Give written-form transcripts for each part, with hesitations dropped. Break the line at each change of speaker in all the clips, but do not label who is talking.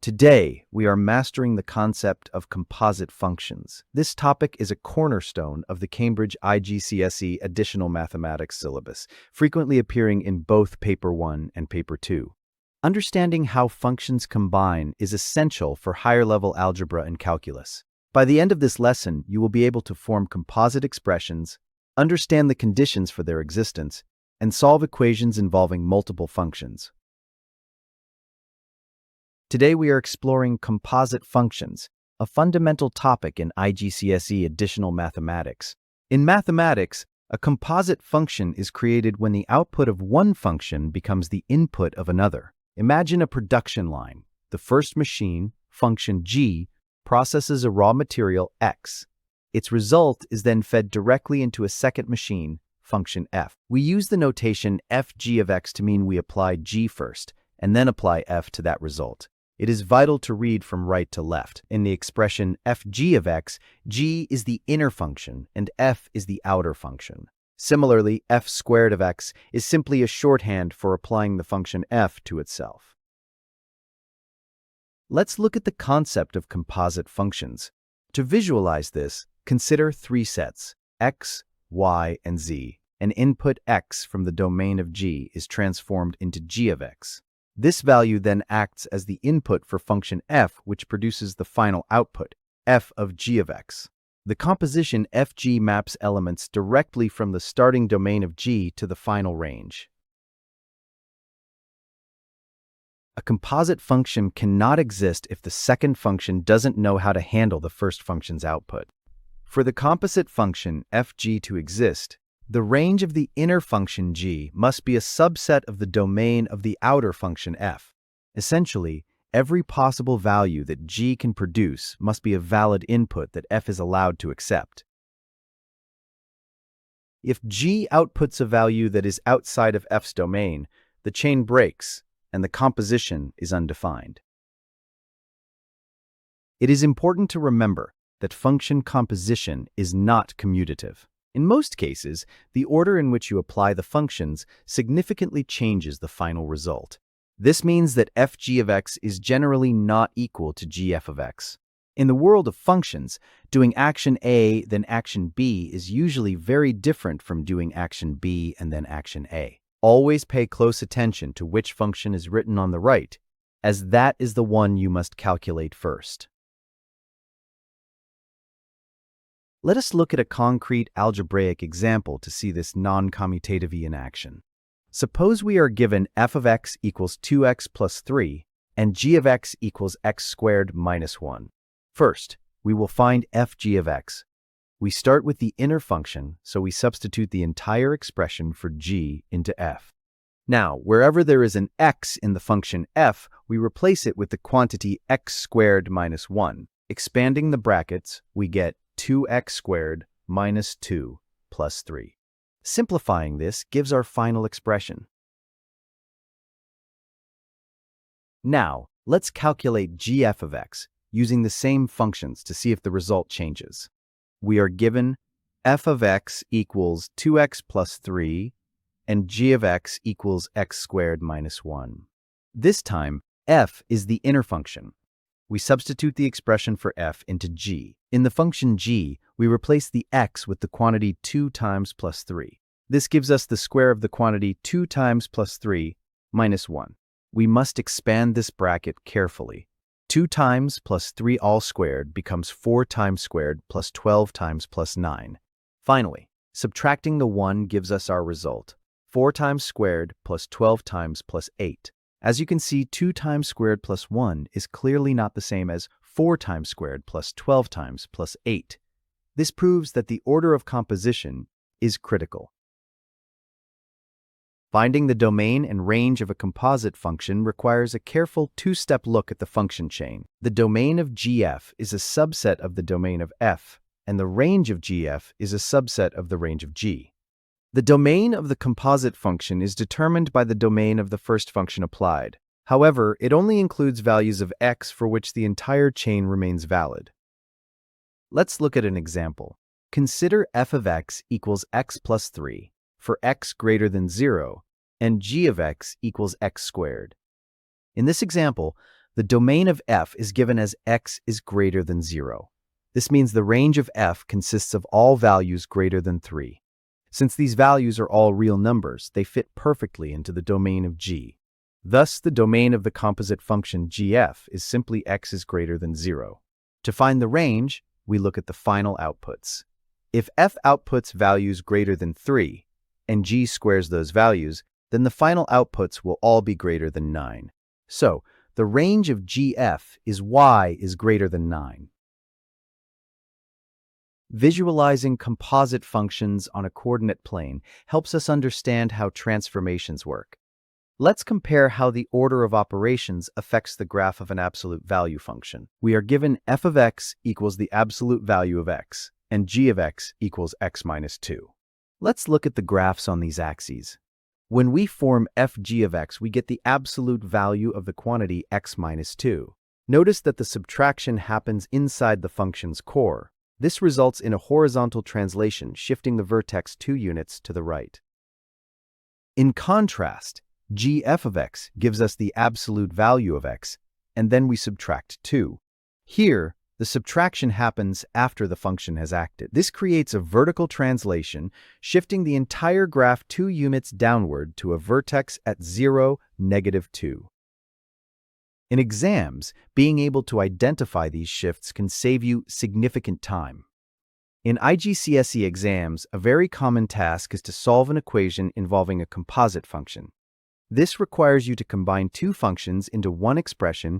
Today, we are mastering the concept of composite functions. This topic is a cornerstone of the Cambridge IGCSE Additional Mathematics syllabus, frequently appearing in both Paper 1 and Paper 2. Understanding how functions combine is essential for higher-level algebra and calculus. By the end of this lesson, you will be able to form composite expressions, understand the conditions for their existence, and solve equations involving multiple functions. Today we are exploring composite functions, a fundamental topic in IGCSE Additional Mathematics. In mathematics, a composite function is created when the output of one function becomes the input of another. Imagine a production line. The first machine, function g, processes a raw material x. Its result is then fed directly into a second machine, function f. We use the notation fg of x to mean we apply g first, and then apply f to that result. It is vital to read from right to left. In the expression fg of x, g is the inner function and f is the outer function. Similarly, f squared of x is simply a shorthand for applying the function f to itself. Let's look at the concept of composite functions. To visualize this, consider three sets, x, y, and z. An input x from the domain of g is transformed into g of x. This value then acts as the input for function f, which produces the final output, f of g of x. The composition fg maps elements directly from the starting domain of g to the final range. A composite function cannot exist if the second function doesn't know how to handle the first function's output. For the composite function fg to exist, the range of the inner function g must be a subset of the domain of the outer function f. Essentially, every possible value that g can produce must be a valid input that f is allowed to accept. If g outputs a value that is outside of f's domain, the chain breaks and the composition is undefined. It is important to remember that function composition is not commutative. In most cases, the order in which you apply the functions significantly changes the final result. This means that fg of x is generally not equal to gf of x. In the world of functions, doing action A then action B is usually very different from doing action B and then action A. Always pay close attention to which function is written on the right, as that is the one you must calculate first. Let us look at a concrete algebraic example to see this non-commutativity in action. Suppose we are given f of x equals 2x plus 3 and g of x equals x squared minus 1. First, we will find fg of x. We start with the inner function, so we substitute the entire expression for g into f. Now, wherever there is an x in the function f, we replace it with the quantity x squared minus 1. Expanding the brackets, we get 2x squared minus 2 plus 3. Simplifying this gives our final expression. Now, let's calculate gf of x using the same functions to see if the result changes. We are given f of x equals 2x plus 3 and g of x equals x squared minus 1. This time, f is the inner function. We substitute the expression for f into g. In the function g, we replace the x with the quantity 2 times plus 3. This gives us the square of the quantity 2 times plus 3 minus 1. We must expand this bracket carefully. 2 times plus 3 all squared becomes 4 times squared plus 12 times plus 9. Finally, subtracting the 1 gives us our result, 4 times squared plus 12 times plus 8. As you can see, 2 times squared plus 1 is clearly not the same as 4 times squared plus 12 times plus 8. This proves that the order of composition is critical. Finding the domain and range of a composite function requires a careful two-step look at the function chain. The domain of gf is a subset of the domain of f, and the range of gf is a subset of the range of g. The domain of the composite function is determined by the domain of the first function applied. However, it only includes values of x for which the entire chain remains valid. Let's look at an example. Consider f of x equals x plus 3 for x greater than 0 and g of x equals x squared. In this example, The domain of f is given as x is greater than 0. This means the range of f consists of all values greater than 3. Since these values are all real numbers, they fit perfectly into the domain of g. Thus, the domain of the composite function gf is simply x is greater than 0. To find the range, we look at the final outputs. If f outputs values greater than 3, and g squares those values, then the final outputs will all be greater than 9. So, the range of gf is y is greater than 9. Visualizing composite functions on a coordinate plane helps us understand how transformations work. Let's compare how the order of operations affects the graph of an absolute value function. We are given f of x equals the absolute value of x, and g of x equals x minus 2. Let's look at the graphs on these axes. When we form fg of x, we get the absolute value of the quantity x minus 2. Notice that the subtraction happens inside the function's core. This results in a horizontal translation, shifting the vertex 2 units to the right. In contrast, gf of x gives us the absolute value of x, and then we subtract 2. Here, the subtraction happens after the function has acted. This creates a vertical translation, shifting the entire graph 2 units downward to a vertex at 0, -2. In exams, being able to identify these shifts can save you significant time. In IGCSE exams, a very common task is to solve an equation involving a composite function. This requires you to combine two functions into one expression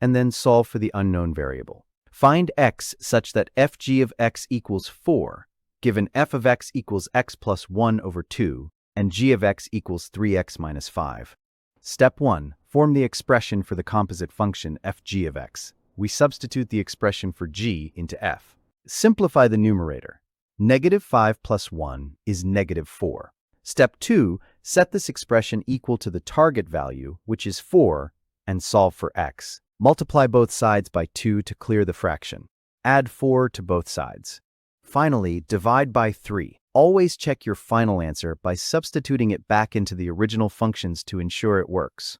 and then solve for the unknown variable. Find x such that fg of x equals 4, given f of x equals x plus 1 over 2, and g of x equals 3x minus 5. Step 1. Form the expression for the composite function fg of x. We substitute the expression for g into f. Simplify the numerator. -5 plus 1 is -4. Step 2. Set this expression equal to the target value, which is 4, and solve for x. Multiply both sides by 2 to clear the fraction. Add 4 to both sides. Finally, divide by 3. Always check your final answer by substituting it back into the original functions to ensure it works.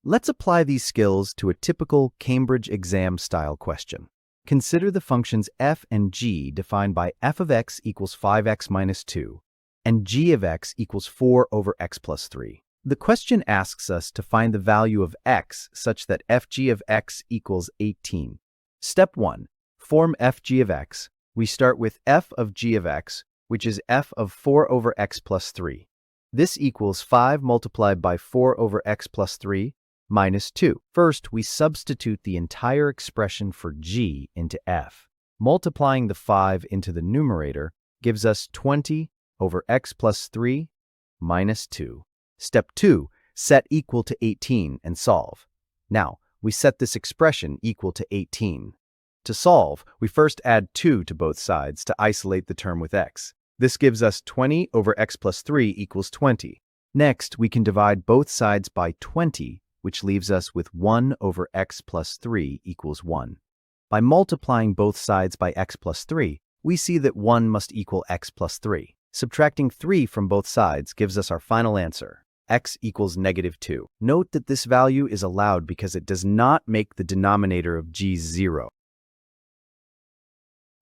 Let's apply these skills to a typical Cambridge exam-style question. Consider the functions f and g defined by f of x equals 5x minus 2 and g of x equals 4 over x plus 3. The question asks us to find the value of x such that fg of x equals 18. Step 1. Form fg of x. We start with f of g of x, which is f of 4 over x plus 3. This equals 5 multiplied by 4 over x plus 3 minus 2. First, we substitute the entire expression for g into f. Multiplying the 5 into the numerator gives us 20 over x plus 3 minus 2. Step 2. Set equal to 18 and solve. Now, we set this expression equal to 18. To solve, we first add 2 to both sides to isolate the term with x. This gives us 20 over x plus 3 equals 20. Next, we can divide both sides by 20, which leaves us with 1 over x plus 3 equals 1. By multiplying both sides by x plus 3, we see that 1 must equal x plus 3. Subtracting 3 from both sides gives us our final answer. X equals -2. Note that this value is allowed because it does not make the denominator of g 0.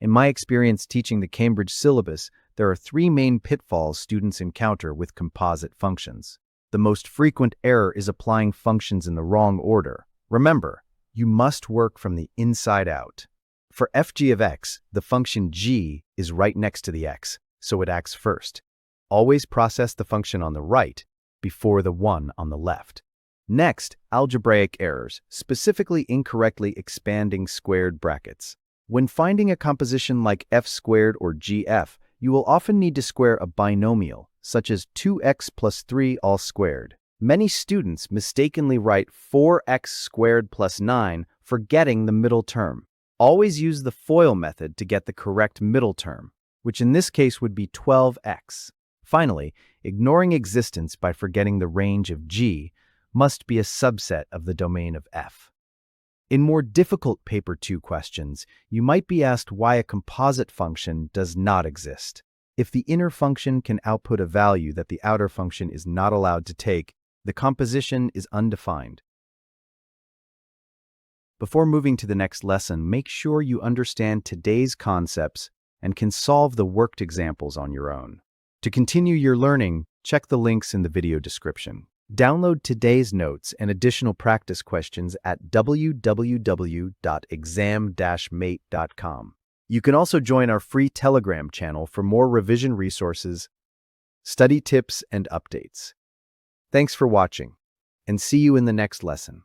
In my experience teaching the Cambridge syllabus, there are 3 main pitfalls students encounter with composite functions. The most frequent error is applying functions in the wrong order. Remember, you must work from the inside out. For fg of x, the function g is right next to the x, so it acts first. Always process the function on the right before the one on the left. Next, algebraic errors, specifically incorrectly expanding squared brackets. When finding a composition like f squared or gf, you will often need to square a binomial, such as 2x plus 3 all squared. Many students mistakenly write 4x squared plus 9, forgetting the middle term. Always use the FOIL method to get the correct middle term, which in this case would be 12x. Finally, ignoring existence by forgetting the range of g must be a subset of the domain of f. In more difficult Paper 2 questions, you might be asked why a composite function does not exist. If the inner function can output a value that the outer function is not allowed to take, the composition is undefined. Before moving to the next lesson, make sure you understand today's concepts and can solve the worked examples on your own. To continue your learning, check the links in the video description. Download today's notes and additional practice questions at www.exam-mate.com. You can also join our free Telegram channel for more revision resources, study tips, and updates. Thanks for watching, and see you in the next lesson.